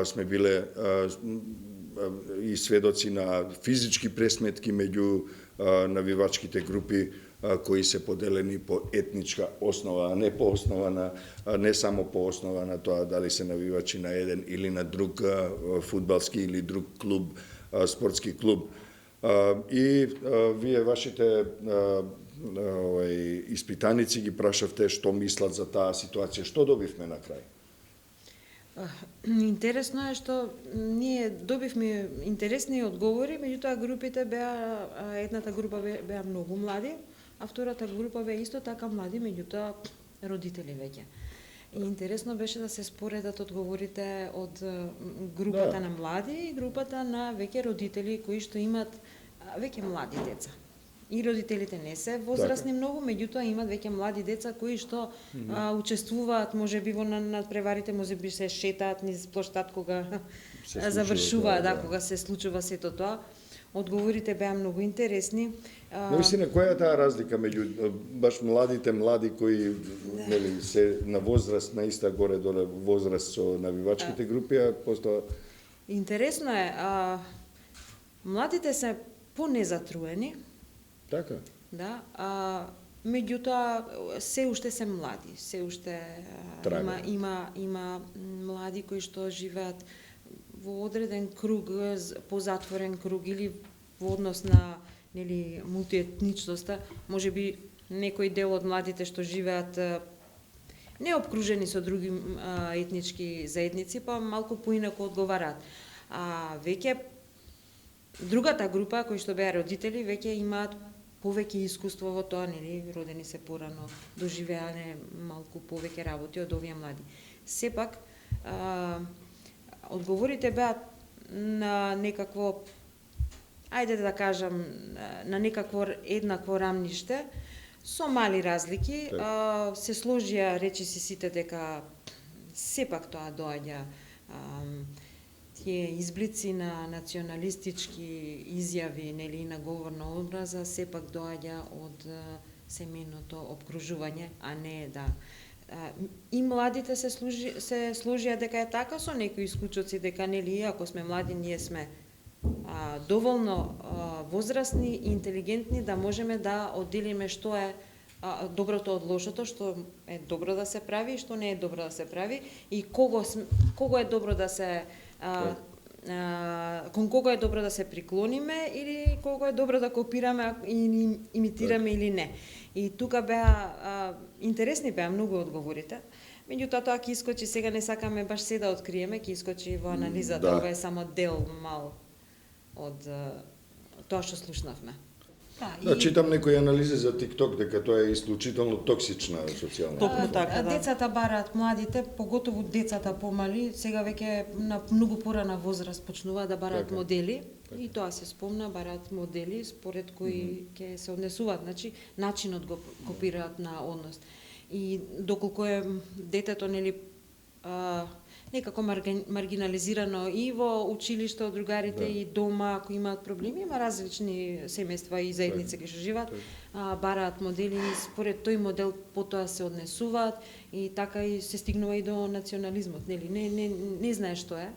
сме биле и сведоци на физички пресметки меѓу навивачките групи кои се поделени по етничка основа, а не по основа на не само по основа на тоа дали се навивачи на еден или на друг фудбалски или друг клуб, спортски клуб. И вие вашите испитаници ги прашавте што мислат за таа ситуација. Што добивме на крај? Интересно е што ние добивме интересни одговори, меѓутоа групите беа, едната група беа многу млади, а втората група беа исто така млади, меѓутоа родители веќе. И интересно беше да се споредат одговорите од групата на млади и групата на веќе родители кои што имат веќе млади деца. И родителите не се возрастни многу, меѓутоа имат веќе млади деца кои што учествуваат можеби во надпреварите, можеби се шетаат низ плоштад кога завршуваат, кога се случува сето тоа. Одговорите беа многу интересни. Навистина, која е таа разлика меѓу баш млади кои нели се на возраст, на иста горе-доле возраст со навивачките групи, а постоа... Интересно е, младите се понезатруени. Така? Да, меѓутоа се уште се млади, се уште има млади кои што живеат во одреден круг, позатворен круг или во однос на нели мултиетничноста, можеби некој дел од младите што живеат не обкружени со други етнички заедници, па малку поинаку одговараат. А веќе другата група кои што беа родители веќе имаат повеќе искуство во тоа, нели, родени се порано, доживеане малку повеќе работи од овие млади. Сепак, одговорите беа на некакво, ајде да кажам, на некакво еднакво рамниште, со мали разлики, се сложија речиси сите дека сепак тоа доаѓа тие изблици на националистички изјави, нели, на говорна образа, сепак доаѓа од семејното обкружување, а не да... И младите се сложија дека е така, со некои исклучоци дека, нели, ако сме млади, ние сме доволно возрастни и интелигентни да можеме да одделиме што е доброто од лошото, што е добро да се прави и што не е добро да се прави, и кого е добро да се кон кого е добро да се приклониме или кого е добро да копираме и имитираме или не. И тука беа интересни беа многу одговорите. Меѓутоа тоа ќе искочи, сега не сакаме баш се да откриеме, ќе искочи во анализата, ова е само дел мал од тоа што слушнавме. Да, читам некои анализи за TikTok дека тоа е исклучително токсична социјална. Токму така, да. Децата бараат, младите, поготово децата помали, сега веќе на многу порана возраст почнуваат да бараат модели, и тоа се спомна, бараат модели според кои ќе се однесуваат, значи начинот го копираат на однос. И доколку е детето, нели, некако маргинализирано и во училиште од другарите и дома, ако имаат проблеми, има различни семејства и заедници кои што живеат, бараат модели и според тој модел потоа се однесуваат и така и се стигнува и до национализмот, нели? Не знае што е.